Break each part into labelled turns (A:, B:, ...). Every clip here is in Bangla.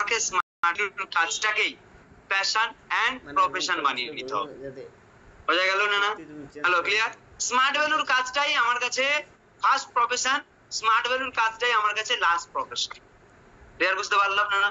A: তোমাকে স্মার্ট কাজটাকেই প্যাশন এন্ড প্রফেশন বানিয়ে নিতে হবে। বোঝা গেল না? Hello, clear? স্মার্ট ভ্যালুর কাজটাই আমার কাছে ফার্স্ট প্রফেশন, স্মার্ট ভ্যালুর কাজটাই আমার কাছে লাস্ট প্রফেশন। ক্লিয়ার? বুঝতে পারলাম না?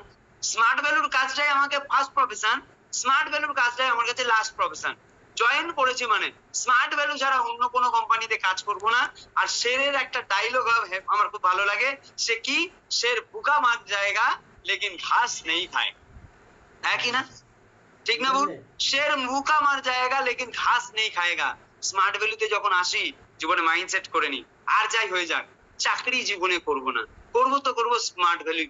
A: স্মার্ট ভ্যালুর কাজটাই আমাকে ফার্স্ট প্রফেশন, স্মার্ট ভ্যালুর কাজটাই আমার কাছে লাস্ট প্রফেশন। জয়েন করেছি মানে স্মার্ট ভ্যালু ছাড়া অন্য কোনো কোম্পানিতে কাজ করব না। আর শেরের একটা ডায়লগ আমার খুব ভালো লাগে, সে কি, শের ভুকা মার জায়গা লেকিন ঘাস নেই খায়। হ্যাঁ কি না? ঠিক না বল? শের ভুকা মার জায়গা লেকিন ঘাস নেই খায়গা। স্মার্ট ভ্যালুতে যখন আসি, জীবনে মাইন্ডসেট করে নি, আর যাই হয়ে যাক চাকরি জীবনে করব না, করবো তো করবো স্মার্ট ভ্যালু।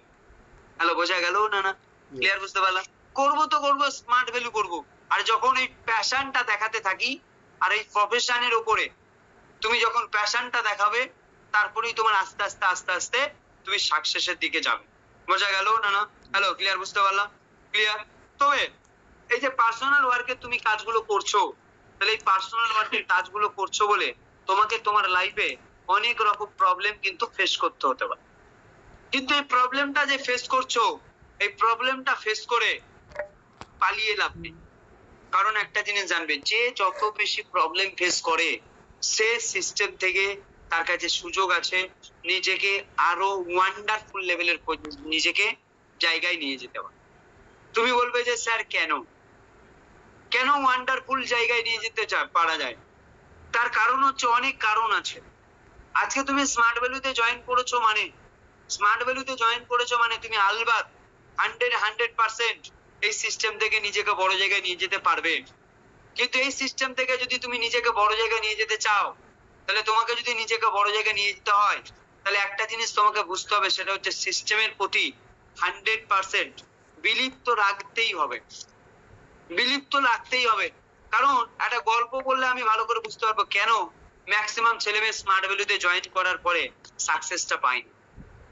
A: হ্যালো, বোঝা গেল না? ক্লিয়ার? বুঝতে পারলাম? করবো তো করবো স্মার্ট ভ্যালু করবো। আর যখন এই প্যাশনটা দেখাতে থাকি আর এই প্রফেশনের উপরে তুমি যখন প্যাশনটা দেখাবে, তারপরেই তোমার আস্তে আস্তে আস্তে আস্তে তুমি সাকসেসের দিকে যাবে। বোঝা গেল না? Hello, clear? বুঝতে পারলাম? ক্লিয়ার? তবে এই যে পার্সোনাল ওয়ার্কে তুমি কাজগুলো করছো, তাহলে এই পার্সোনাল ওয়ার্কের কাজগুলো করছো বলে তোমাকে তোমার লাইফে অনেক রকম প্রবলেম কিন্তু ফেস করতে হতে পারে। কিন্তু এই প্রবলেমটা যে ফেস করছো, এই প্রবলেমটা ফেস করে পালিয়ে লাভ নেই। কারণ একটা জিনিস জানবে, যে যত বেশি প্রবলেম ফেস করে সে সিস্টেম থেকে তার কাছে সুযোগ আছে নিজেকে আরো ওয়ান্ডারফুল লেভেলের নিজেকে জায়গায় নিয়ে যেতে পারে। তুমি বলবে যে স্যার কেন ওয়ান্ডারফুল জায়গায় নিয়ে যেতে পারা যায়? তার কারণ হচ্ছে, অনেক কারণ আছে। আজকে তুমি স্মার্ট ভ্যালুতে জয়েন করেছো মানে তুমি আলবাত 100% এই সিস্টেম থেকে নিজেকে বড় জায়গায় নিয়ে যেতে পারবে। কিন্তু এই সিস্টেম থেকে যদি তুমি নিজেকে বড় জায়গায় নিয়ে যেতে চাও, তাহলে তোমাকে যদি নিজেকে বড় জায়গায় নিয়ে যেতে হয়, তাহলে একটা জিনিস তোমাকে বুঝতে হবে, সেটা হচ্ছে সিস্টেমের প্রতি 100% বিলিভ তো রাখতেই হবে। কারণ একটা গল্প বললে আমি ভালো করে বুঝতে পারবো কেন ম্যাক্সিমাম ছেলেমেয়ে স্মার্ট ভ্যালুতে জয়েন করার পরে সাকসেসটা পায়নি।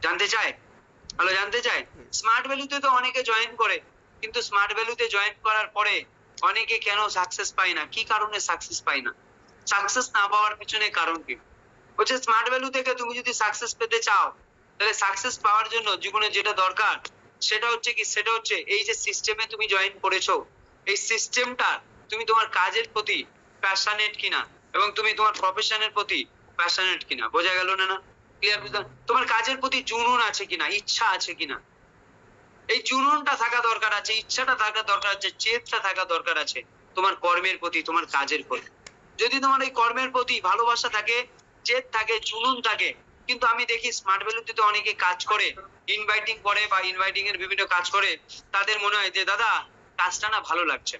A: জানতে চায়? হ্যালো, জানতে চায়? স্মার্ট ভ্যালুতে তো অনেকে জয়েন করে, কিন্তু স্মার্ট ভ্যালুতে জয়েন করার পরে অনেকে কেন সাকসেস পায় না? কি কারণে সাকসেস পায় না? সাকসেস না পাওয়ার পিছনে কারণ কি? হচ্ছে স্মার্ট ভ্যালু থেকে তুমি যদি সাকসেস পেতে চাও, তাহলে সাকসেস পাওয়ার জন্য জীবনে যেটা দরকার সেটা হচ্ছে এই যে সিস্টেমে তুমি জয়েন করেছো, এই সিস্টেমটা তুমি তোমার কাজের প্রতি প্যাশনেট কিনা এবং তুমি তোমার প্রফেশনের প্রতি প্যাশনেট কিনা। বোঝা গেল না? ক্লিয়ার? বুঝলাম? তোমার কাজের প্রতি জুনুন আছে কিনা, ইচ্ছা আছে কিনা। এই জুনুনটা থাকা দরকার আছে, ইচ্ছাটা থাকা দরকার আছে, চেতটা থাকা দরকার আছে তোমার কর্মের প্রতি, তোমার কাজের প্রতি। যদি তোমার এই কর্মের প্রতি ভালোবাসা থাকে, চেত থাকে, জুনুন থাকে, কিন্তু আমি দেখি স্মার্ট ভ্যালুতে তো অনেকে কাজ করে, ইনভাইটিং করে বা ইনভাইটিং এর বিভিন্ন কাজ করে, তাদের মনে হয় যে দাদা কাজটা না ভালো লাগছে।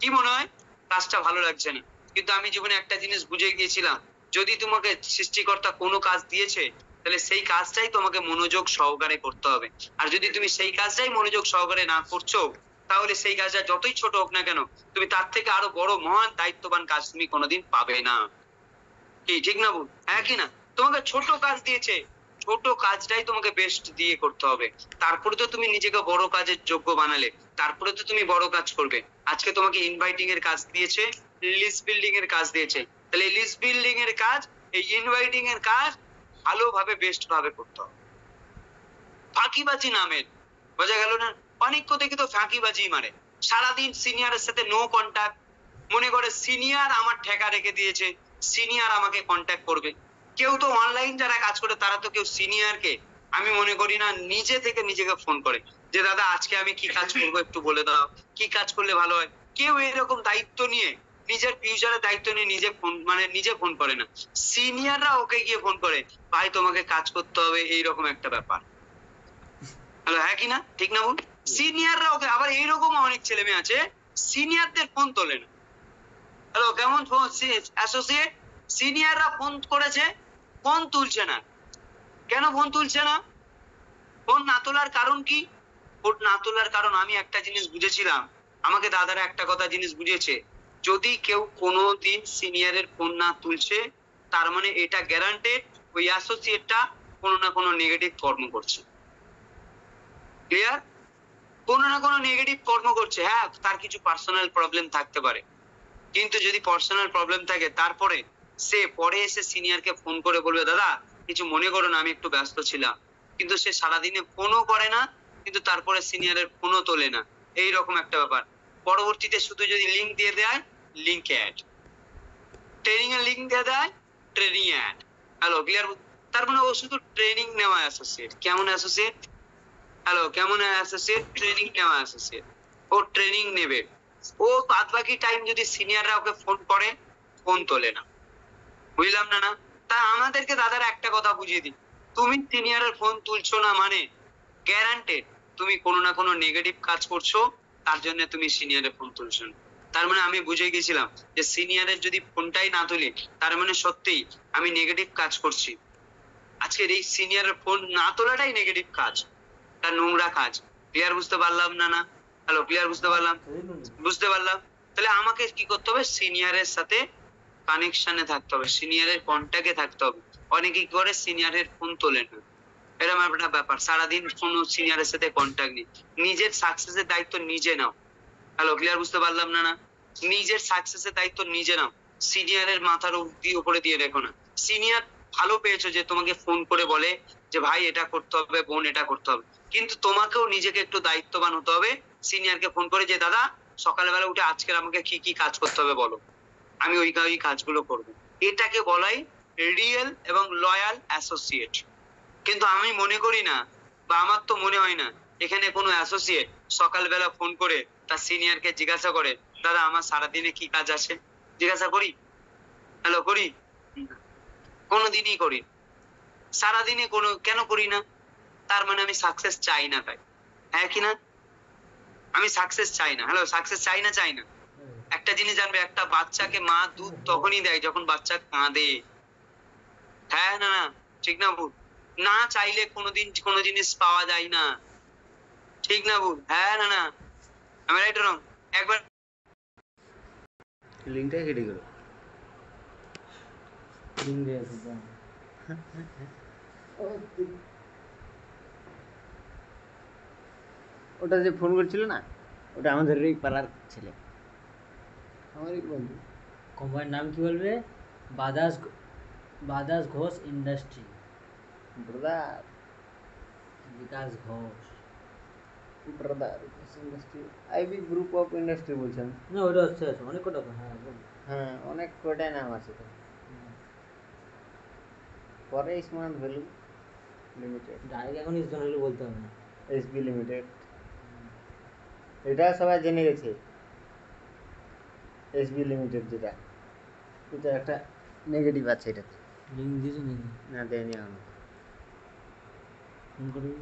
A: কি মনে হয়? কাজটা ভালো লাগছে না। কিন্তু আমি জীবনে একটা জিনিস বুঝে গিয়েছিলাম, যদি তোমাকে সৃষ্টিকর্তা কোনো কাজ দিয়েছে, তাহলে সেই কাজটাই তোমাকে মনোযোগ সহকারে করতে হবে। আর যদি তুমি সেই কাজটাই মনোযোগ সহকারে না করছো, তাহলে সেই কাজটা যতই ছোট হোক না কেন, তুমি তার থেকে আরো বড় মহান দায়িত্ববান কাজ তুমি কোনোদিন পাবে না। কি ঠিক না বল? হ্যাঁ কি না? তোমাকে ছোট কাজ দিয়েছে, ছোট কাজটাই তোমাকে বেস্ট দিয়ে করতে হবে। তারপরে তো তুমি নিজেকে বড় কাজের যোগ্য বানালে, তারপরে তো তুমি বড় কাজ করবে। আজকে তোমাকে ইনভাইটিং এর কাজ দিয়েছে, লিস্ট বিল্ডিং এর কাজ দিয়েছে, তাহলে লিস্ট বিল্ডিং এর কাজ, এই ইনভাইটিং এর কাজ ভালোভাবে বেস্ট ভাবে করতে হবে। ফাঁকিবাজি নামের, বোঝা গেল না? অনেক দেখি তো ফাঁকিবাজি মারে, সারাদিন সিনিয়রের সাথে নো কন্ট্যাক্ট, মনে করে সিনিয়র আমার ঠেকা রেখে দিয়েছে, সিনিয়র আমাকে কন্ট্যাক্ট করবে। কেউ তো অনলাইন যারা কাজ করে তারা তো কেউ সিনিয়রকে আমি মনে করি না নিজে থেকে নিজেকে ফোন করে যে দাদা আজকে আমি কি কাজ করবো একটু বলে দাও, কি কাজ করলে ভালো হয়। কেউ এরকম দায়িত্ব নিয়ে, নিজের ফিউচারের দায়িত্ব নিয়ে নিজে ফোন করে না, সিনিয়ররা ওকে গিয়ে ফোন করে, ভাই তোমাকে কাজ করতে হবে, এইরকম একটা ব্যাপার। হ্যালো, হ্যাঁ কি না? ঠিক না বল? সিনিয়ররা ওকে, আবার এইরকম অনেক ছেলে মেয়ে আছে সিনিয়রদের ফোন তোলে না। হ্যালো, কেমন ফোন? অ্যাসোসিয়েট সিনিয়ররা ফোন করেছে, ফোন তুলছে না। কেন ফোন তুলছে না? ফোন না তোলার কারণ কি? ফোন না তোলার কারণ আমি একটা জিনিস বুঝেছিলাম, আমাকে দাদারা একটা কথা জিনিস বুঝিয়েছে, যদি কেউ কোনোদিন সিনিয়রের ফোন না তুলছে, তার মানে এটা গ্যারান্টেড ওই অ্যাসোসিয়েটটা কোনো না কোনো নেগেটিভ কর্ম করছে। ক্লিয়ার? কোনো না কোনো নেগেটিভ কর্ম করছে। হ্যাঁ, তার কিছু পার্সোনাল প্রবলেম থাকতে পারে, কিন্তু যদি পার্সোনাল প্রবলেম থাকে তারপরে সে পরে এসে সিনিয়রকে ফোন করে বলবে দাদা কিছু মনে করো না, আমি একটু ব্যস্ত ছিলাম, কিন্তু সে সারাদিনে ফোনও করে না, কিন্তু তারপরে সিনিয়রের ফোনও তোলে না, এইরকম একটা ব্যাপার। পরবর্তীতে শুধু যদি লিঙ্ক দিয়ে দেয়, লিঙ্কে অ্যাড, ট্রেনিং এর লিঙ্ক দিয়ে দেয়, ট্রেনিং অ্যাড। Hello, clear? তার মানে ও শুধু ট্রেনিং নেওয়া অ্যাসোসিয়েট। কেমন অ্যাসোসিয়েট? হ্যালো, কেমন অ্যাসোসিয়েট? ট্রেনিং নেওয়া অ্যাসোসিয়েট। ও ট্রেনিং নেবে, ও বাদ বাকি টাইম যদি সিনিয়ররা ওকে ফোন করে, ফোন তোলে না। বুঝলাম না? তা আমাদেরকে দাদারা একটা কথা বুঝিয়ে দিই, তুমি সিনিয়রের ফোন তুলছো না মানে গ্যারান্টেড তুমি কোনো না কোনো নেগেটিভ কাজ করছো, তার জন্য তুমি সিনিয়রের ফোন তুলছো না। তার মানে আমি বুঝে গেছিলাম যে সিনিয়রের যদি ফোনটাই না তুলি, তার মানে সত্যিই আমি নেগেটিভ কাজ করছি। আজকের এই সিনিয়রের ফোন না তোলাটাই নেগেটিভ কাজ, তার নোংরা কাজ। ক্লিয়ার বুঝতে পারলাম না? হ্যালো, ক্লিয়ার বুঝতে পারলাম? বুঝতে পারলাম। তাহলে আমাকে কি করতে হবে? সিনিয়রের সাথে কানেকশনে থাকতে হবে, সিনিয়রের কন্ট্যাক্টে থাকতে হবে। অনেকে কি করে, সিনিয়রের ফোন তোলে না, এরকম একটা ব্যাপার। সারাদিন কোনো সিনিয়রের সাথে কন্ট্যাক্ট নেই। নিজের সাকসেসের দায়িত্ব নিজে নাও। হ্যালো, ক্লিয়ার বুঝতে পারলাম না? নিজের সাকসেসের দায়িত্ব নিজে নাও, সিনিয়রের মাথার উপরে দিয়ে রেখো না। সিনিয়র ভালো পেয়েছো যে তোমাকে ফোন করে বলে যে ভাই এটা করতে হবে, বোন এটা করতে হবে, কিন্তু তোমাকেও নিজেকে একটু দায়িত্ববান হতে হবে। সিনিয়রকে ফোন করে যে দাদা সকালবেলা উঠে আজকের আমাকে কি কি কাজ করতে হবে বলো, আমি ওই কাজগুলো করবো। এটাকে বলাই রিয়েল এবং লয়াল অ্যাসোসিয়েট। কিন্তু আমি মনে করি না, বা আমার তো মনে হয় না এখানে কোনো অ্যাসোসিয়েট সকালবেলা ফোন করে তার সিনিয়রকে জিজ্ঞাসা করে দাদা আমার সারাদিনে কি কাজ আছে। জিজ্ঞাসা করি? হ্যালো, করি? কোনোদিনই করি না। সারাদিনে কেন করি না? তার মানে আমি সাকসেস চাই না, তাই। হ্যাঁ কি না? আমি সাকসেস চাই না। হ্যালো, সাকসেস চাই না? চাই না। একটা জিনিস জানবে, একটা বাচ্চাকে মা দুধ তখনই দেয় যখন বাচ্চা কাঁদে। হ্যাঁ না? ঠিক না ভুল? না চাইলে কোনোদিন কোনো জিনিস পাওয়া যায় না। ঠিক না ভুল? হ্যাঁ না? আমি রাইট রং? একবার
B: লিঙ্কটা কেটে গেল। ওটা যে ফোন করছিল না, ওটা আমাদের এই পাড়ার ছেলে, আমারই বন্ধু।
C: কোম্পানির নাম কি বলবে? বাদাস Ghosh industry.
B: Brother
C: Bikash Ghosh.
B: Brother industry, IB group of industry বলছেন।
C: না ওটা হচ্ছে অনেক কটা। হ্যাঁ বল।
B: হ্যাঁ, অনেক কটাই নাম আছে তো। পরে স্মার্ট ভ্যালু লিমিটেড,
C: ডাইরেক্ট এখন ইসজন হলে বলতে হবে না।
B: এসবি লিমিটেড, এটা সবাই জেনে গেছে। এসবি লিমিটেড যেটা, এটা একটা নেগেটিভ আছে এটাতে।
C: লিঙ্ক দিয়েছো নাকি?
B: না, দেয়নি এখনো।
C: ফোন করবি।